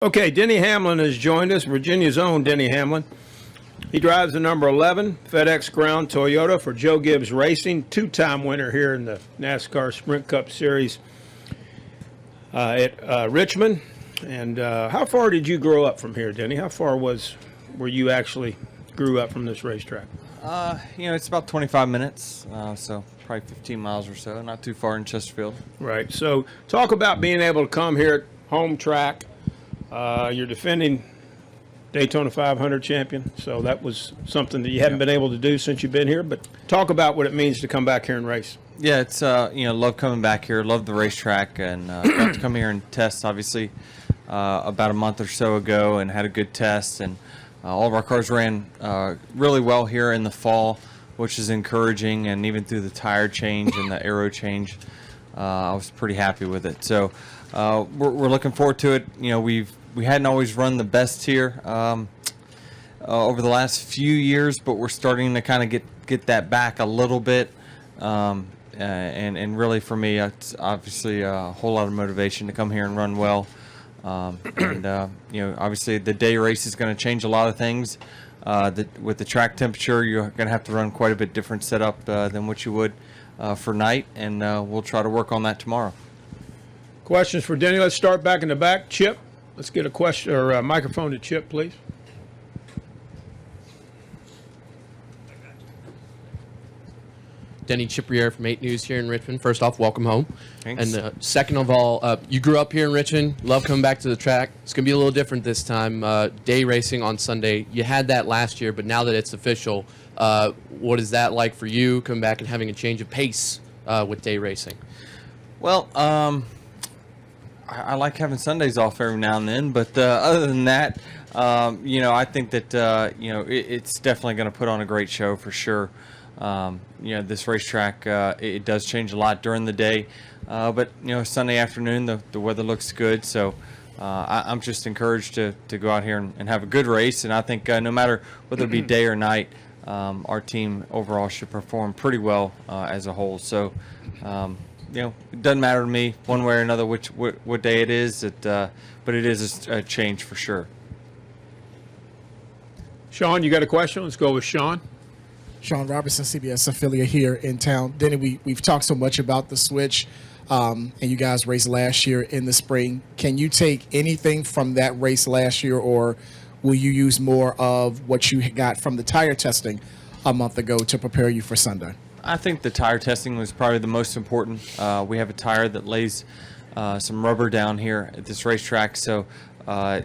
Okay, Denny Hamlin has joined us, Virginia's own Denny Hamlin. He drives the number 11 FedEx Ground Toyota for Joe Gibbs Racing, two-time winner here in the NASCAR Sprint Cup Series at Richmond. And how far did you grow up from here, Denny? How far were you actually grew up from this racetrack? It's about 25 minutes, so probably 15 miles or so, not too far in Chesterfield. Right. So talk about being able to come here at home track. You're defending Daytona 500 champion, so that was something that you haven't been able to do since you've been here. But talk about what it means to come back here and race. Yeah, it's love coming back here, love the racetrack, and got to come here and test. Obviously, about a month or so ago, and had a good test, and all of our cars ran really well here in the fall, which is encouraging. And even through the tire change and the aero change, I was pretty happy with it. So we're looking forward to it. We hadn't always run the best here over the last few years, but we're starting to kind of get that back a little bit. And really for me, it's obviously a whole lot of motivation to come here and run well. Obviously the day race is going to change a lot of things. With the track temperature, you're going to have to run quite a bit different setup than what you would for night, and we'll try to work on that tomorrow. Questions for Denny? Let's start back in the back. Chip, let's get a question or a microphone to Chip, please. Denny, Chip RIR from 8 News here in Richmond. First off, welcome home. Thanks. And second of all, you grew up here in Richmond, love coming back to the track. It's going to be a little different this time. Day racing on Sunday. You had that last year, but now that it's official, what is that like for you, coming back and having a change of pace with day racing? Well, I like having Sundays off every now and then, but other than that, I think that it's definitely going to put on a great show for sure. This racetrack, it does change a lot during the day, but Sunday afternoon the weather looks good, so I'm just encouraged to go out here and have a good race. And I think no matter whether it be day or night, our team overall should perform pretty well as a whole. So it doesn't matter to me one way or another what day it is, but it is a change for sure. Sean, you got a question? Let's go with Sean. Sean Robertson, CBS affiliate here in town. Denny, we've talked so much about the switch, and you guys raced last year in the spring. Can you take anything from that race last year, or will you use more of what you got from the tire testing a month ago to prepare you for Sunday? I think the tire testing was probably the most important. We have a tire that lays some rubber down here at this racetrack, so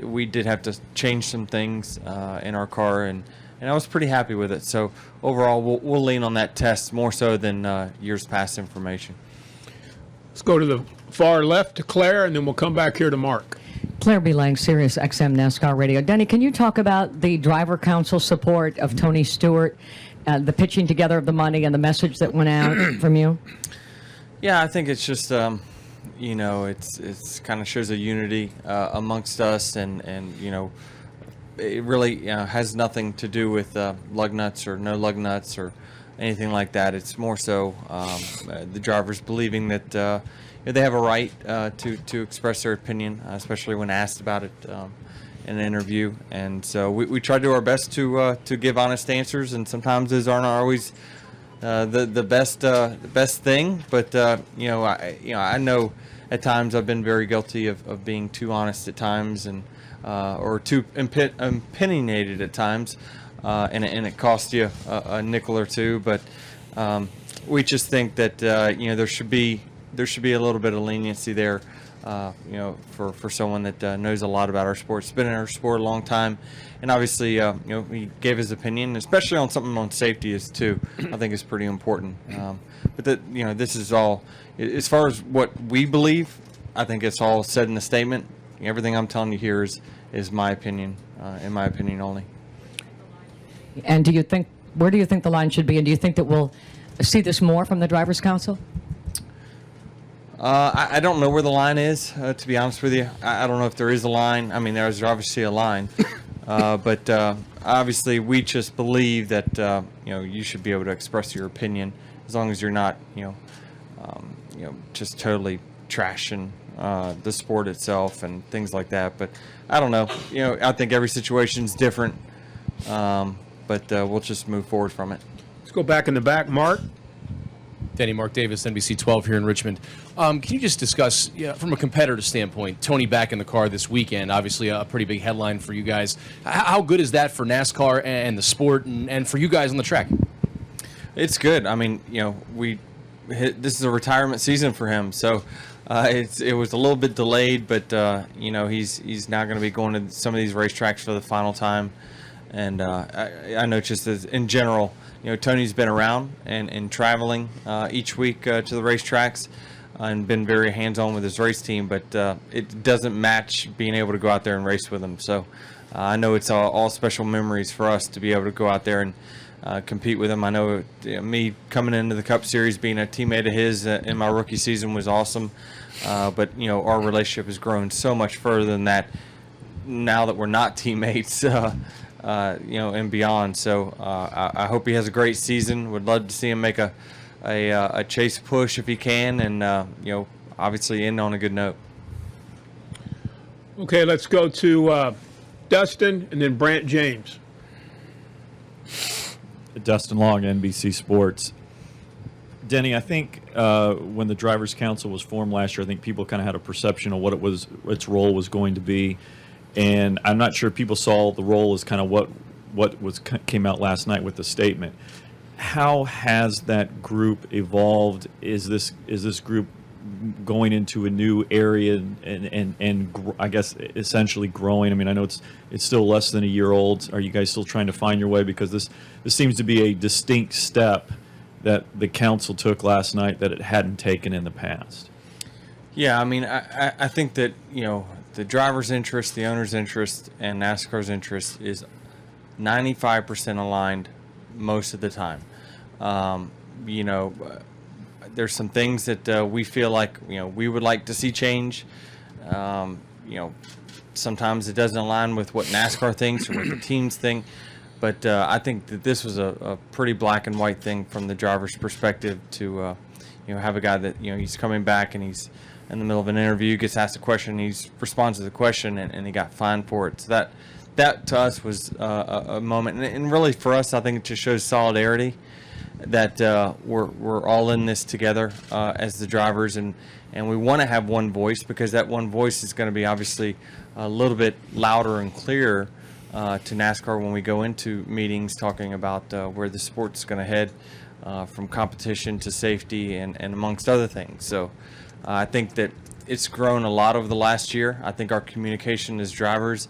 we did have to change some things in our car, and I was pretty happy with it. So overall, we'll lean on that test more so than years past information. Let's go to the far left to Claire, and then we'll come back here to Mark. Claire B. Lang, Sirius XM NASCAR Radio. Denny, can you talk about the driver council support of Tony Stewart, the pitching together of the money, and the message that went out from you? Yeah, I think it's just it's kind of shows a unity amongst us, and it really has nothing to do with lug nuts or no lug nuts or anything like that. It's more so the drivers believing that they have a right to express their opinion, especially when asked about it in an interview. And so we try to do our best to give honest answers, and sometimes those aren't always the best thing. But I know at times I've been very guilty of being too honest at times, and or too opinionated at times, and it costs you a nickel or two. But we just think that there should be a little bit of leniency there, for someone that knows a lot about our sport. It's been in our sport a long time, and obviously he gave his opinion, especially on something on safety is too. I think is pretty important. But this is all as far as what we believe. I think it's all said in the statement. Everything I'm telling you here is my opinion, in my opinion only. And where do you think the line should be? And do you think that we'll see this more from the Drivers' Council? I don't know where the line is, to be honest with you. I don't know if there is a line. I mean, there's obviously a line. But obviously we just believe that, you should be able to express your opinion as long as you're not, just totally trashing the sport itself and things like that. But I don't know. I think every situation's different. But we'll just move forward from it. Let's go back in the back. Mark? Denny, Mark Davis, NBC 12 here in Richmond. Can you just discuss, from a competitor standpoint, Tony back in the car this weekend, obviously a pretty big headline for you guys. How good is that for NASCAR and the sport and for you guys on the track? It's good. I mean, this is a retirement season for him, so it was a little bit delayed, but he's now going to be going to some of these racetracks for the final time. And I know just as in general, Tony's been around and traveling each week to the racetracks and been very hands-on with his race team, but it doesn't match being able to go out there and race with him. So I know it's all special memories for us to be able to go out there and compete with him. I know me coming into the Cup Series, being a teammate of his in my rookie season was awesome, but our relationship has grown so much further than that now that we're not teammates. And beyond. So I hope he has a great season. Would love to see him make a chase push if he can, and obviously end on a good note. Okay, let's go to Dustin and then Brant James. Dustin Long, NBC Sports. Denny, I think when the Drivers' Council was formed last year, I think people kind of had a perception of what its role was going to be. And I'm not sure people saw the role as kind of what came out last night with the statement. How has that group evolved? Is this group going into a new area and I guess essentially growing? I mean, I know it's still less than a year old. Are you guys still trying to find your way? Because this seems to be a distinct step that the council took last night that it hadn't taken in the past. Yeah, I mean, I think that the driver's interest, the owner's interest, and NASCAR's interest is 95% aligned most of the time. There's some things that we feel like we would like to see change. Sometimes it doesn't align with what NASCAR thinks or what the teams think. But I think that this was a pretty black and white thing from the driver's perspective to have a guy that he's coming back and he's in the middle of an interview, gets asked a question, he responds to the question, and he got fined for it. So that to us was a moment, and really for us, I think it just shows solidarity that we're all in this together as the drivers, and we want to have one voice, because that one voice is going to be obviously a little bit louder and clearer to NASCAR when we go into meetings talking about where the sport's going to head from competition to safety and amongst other things. So I think that it's grown a lot over the last year. I think our communication as drivers,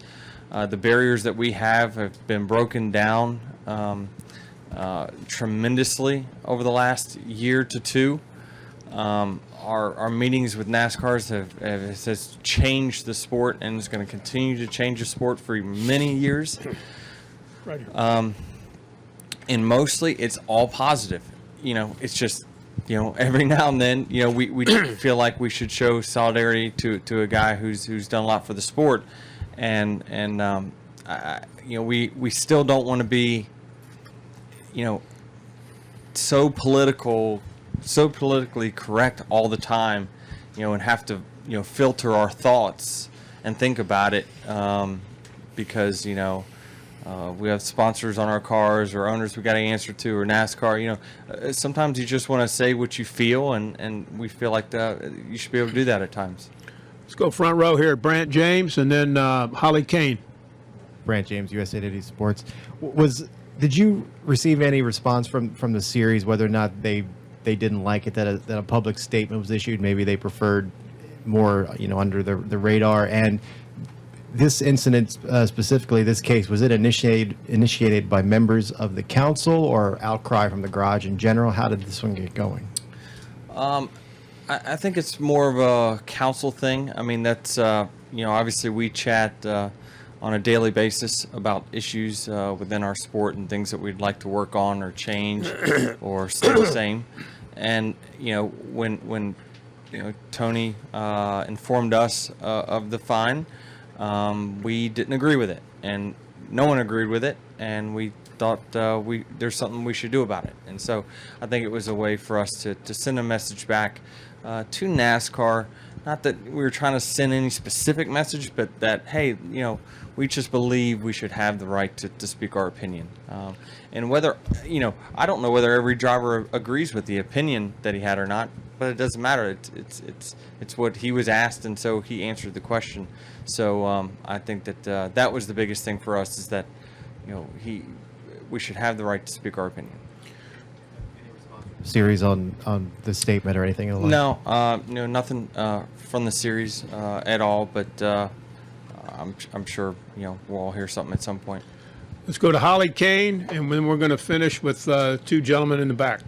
the barriers that we have been broken down tremendously over the last year to two. Our meetings with NASCARs has changed the sport, and is going to continue to change the sport for many years. Right here. And mostly it's all positive. It's just every now and then, we feel like we should show solidarity to a guy who's done a lot for the sport, and we still don't want to be, so politically correct all the time, and have to filter our thoughts and think about it, because we have sponsors on our cars or owners we got to answer to, or NASCAR. Sometimes you just want to say what you feel, and we feel like you should be able to do that at times. Let's go front row here. Brant James and then Holly Kane. Brant James, USA Today Sports. Did you receive any response from the series, whether or not they didn't like it, that a public statement was issued? Maybe they preferred more, under the radar. And this incident, specifically this case, was it initiated by members of the council or outcry from the garage in general? How did this one get going? I think it's more of a council thing. I mean, that's obviously we chat on a daily basis about issues within our sport and things that we'd like to work on or change or stay the same. And when Tony informed us of the fine, we didn't agree with it, and no one agreed with it, and we thought there's something we should do about it. And so I think it was a way for us to send a message back to NASCAR not that we were trying to send any specific message, but that, hey, we just believe we should have the right to speak our opinion. And whether, I don't know whether every driver agrees with the opinion that he had or not, but it doesn't matter. It's what he was asked, and so he answered the question. So I think that that was the biggest thing for us, is that, we should have the right to speak our opinion. Series on the statement or anything like? No, nothing from the series at all. But I'm sure we'll all hear something at some point. Let's go to Holly Kane, and then we're going to finish with two gentlemen in the back.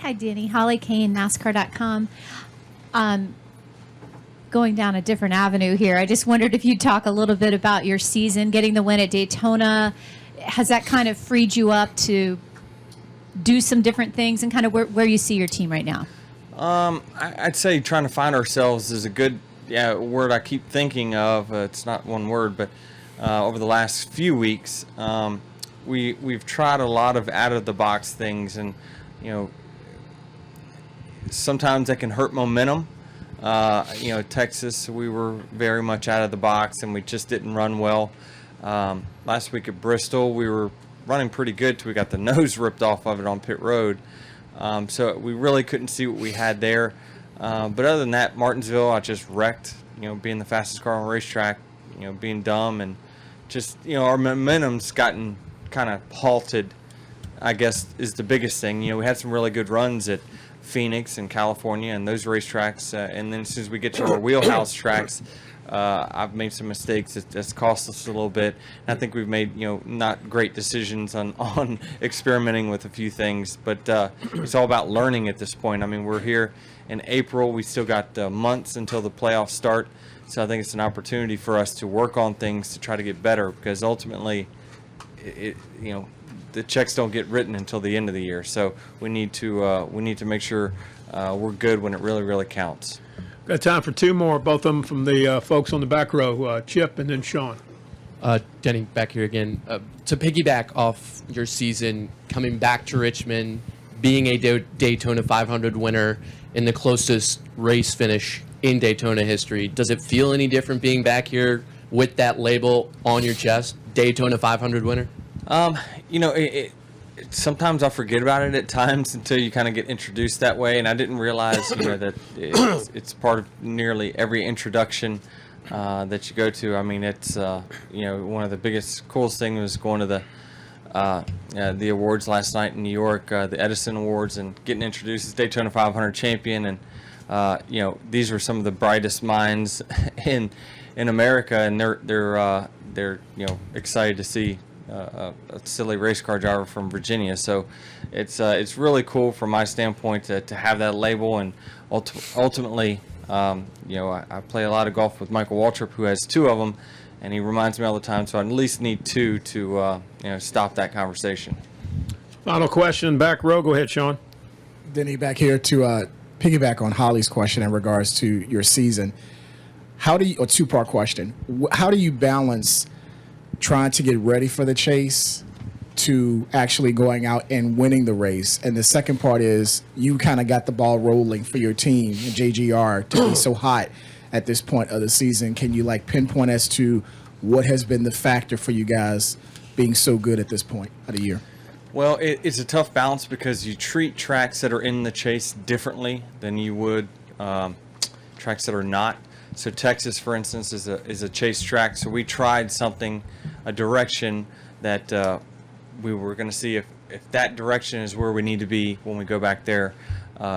Hi, Denny. Holly Kane, NASCAR.com. Going down a different avenue here, I just wondered if you'd talk a little bit about your season, getting the win at Daytona. Has that kind of freed you up to do some different things, and kind of where you see your team right now? I'd say trying to find ourselves is a good word I keep thinking of. It's not one word, but over the last few weeks, we've tried a lot of out-of-the-box things, and sometimes that can hurt momentum. Texas, we were very much out of the box, and we just didn't run well. Last week at Bristol, we were running pretty good till we got the nose ripped off of it on pit road. So we really couldn't see what we had there. But other than that, Martinsville, I just wrecked, being the fastest car on the racetrack, being dumb, and just, our momentum's gotten kind of halted, I guess, is the biggest thing. We had some really good runs at Phoenix and California and those racetracks. And then as soon as we get to our wheelhouse tracks, I've made some mistakes that's cost us a little bit. And I think we've made, not great decisions on experimenting with a few things, but it's all about learning at this point. I mean, we're here in April. We still got months until the playoffs start. So I think it's an opportunity for us to work on things to try to get better, because ultimately, the checks don't get written until the end of the year. So we need to make sure we're good when it really, really counts. Got time for two more, both of them from the folks on the back row, Chip and then Sean. Denny, back here again. To piggyback off your season, coming back to Richmond, being a Daytona 500 winner in the closest race finish in Daytona history, does it feel any different being back here with that label on your chest, Daytona 500 winner? Sometimes I forget about it at times until you kind of get introduced that way, and I didn't realize, that it's part of nearly every introduction that you go to. I mean, it's one of the biggest, coolest things was going to the awards last night in New York, the Edison Awards, and getting introduced as Daytona 500 champion, and these were some of the brightest minds in America, and they're excited to see a silly race car driver from Virginia. So it's really cool from my standpoint to have that label, and ultimately, I play a lot of golf with Michael Waltrip, who has two of them, and he reminds me all the time. So I at least need two to stop that conversation. Final question, back row. Go ahead, Sean. Denny, back here to piggyback on Holly's question in regards to your season. A two-part question. How do you balance trying to get ready for the chase to actually going out and winning the race? And the second part is, you kind of got the ball rolling for your team and JGR to be so hot at this point of the season. Can you pinpoint as to what has been the factor for you guys being so good at this point of the year? Well, it's a tough balance, because you treat tracks that are in the chase differently than you would tracks that are not. So Texas, for instance, is a chase track. So we tried a direction that we were going to see if that direction is where we need to be when we go back there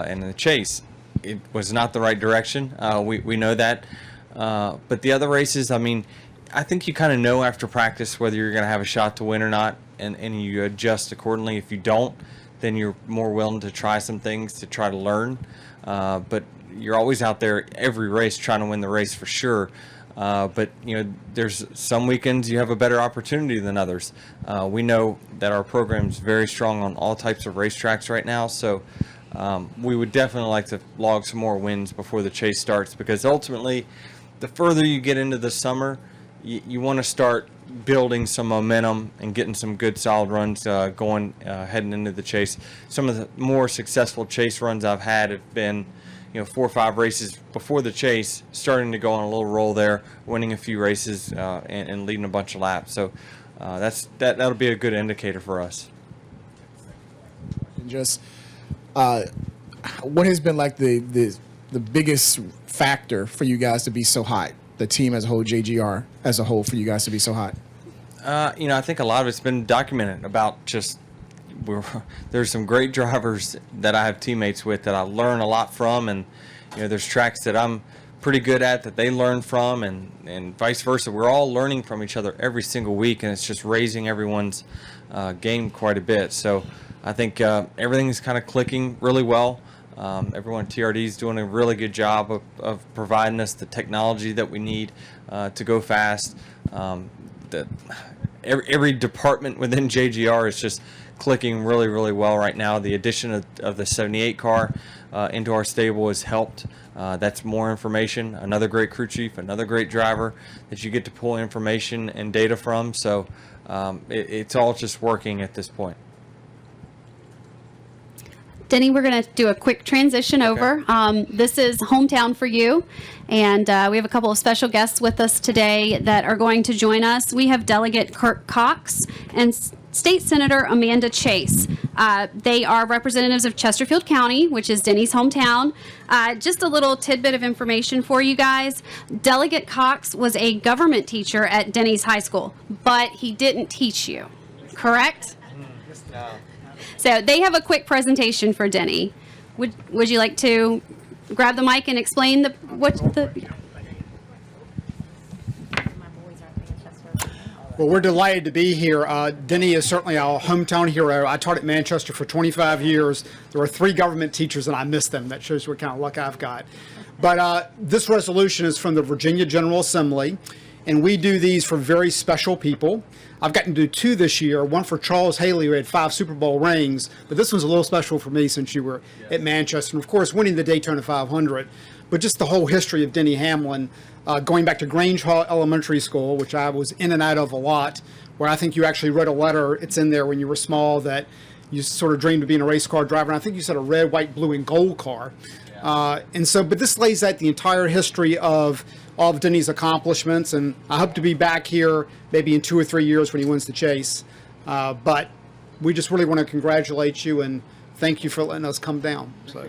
in the chase. It was not the right direction. We know that. But the other races, I mean, I think you kind of know after practice whether you're going to have a shot to win or not, and you adjust accordingly. If you don't, then you're more willing to try some things to try to learn. But you're always out there every race trying to win the race for sure. But there's some weekends you have a better opportunity than others. We know that our program is very strong on all types of racetracks right now, so we would definitely like to log some more wins before the chase starts, because ultimately, the further you get into the summer, you want to start building some momentum and getting some good solid runs going heading into the chase. Some of the more successful chase runs I've had have been 4 or 5 races before the chase, starting to go on a little roll there, winning a few races and leading a bunch of laps. So that'll be a good indicator for us. And just what has been like the biggest factor for you guys to be so hot? The team as a whole, JGR as a whole, for you guys to be so hot? I think a lot of it's been documented about just there's some great drivers that I have teammates with that I learn a lot from, and there's tracks that I'm pretty good at that they learn from, and vice versa. We're all learning from each other every single week, and it's just raising everyone's game quite a bit. So I think everything's kind of clicking really well. Everyone at TRD is doing a really good job of providing us the technology that we need to go fast. Every department within JGR is just clicking really, really well right now. The addition of the 78 car into our stable has helped. That's more information, another great crew chief, another great driver that you get to pull information and data from. So it's all just working at this point. Denny, we're going to do a quick transition over. This is hometown for you, and we have a couple of special guests with us today that are going to join us. We have Delegate Kirk Cox and State Senator Amanda Chase. They are representatives of Chesterfield County, which is Denny's hometown. Just a little tidbit of information for you guys. Delegate Cox was a government teacher at Denny's High School, but he didn't teach you, correct? No. So they have a quick presentation for Denny. Would you like to grab the mic and explain Well, we're delighted to be here. Denny is certainly our hometown hero. I taught at Manchester for 25 years. There were 3 government teachers, and I missed them. That shows you what kind of luck I've got. But this resolution is from the Virginia General Assembly, and we do these for very special people. I've gotten to do 2 this year, one for Charles Haley, who had 5 Super Bowl rings, but this one's a little special for me since you were at Manchester, and of course winning the Daytona 500, but just the whole history of Denny Hamlin, going back to Grange Hall Elementary School, which I was in and out of a lot, where I think you actually wrote a letter, it's in there when you were small, that you sort of dreamed of being a race car driver, and I think you said a red, white, blue, and gold car. But this lays out the entire history of all of Denny's accomplishments, and I hope to be back here maybe in 2 or 3 years when he wins the chase. But we just really want to congratulate you and thank you for letting us come down. So.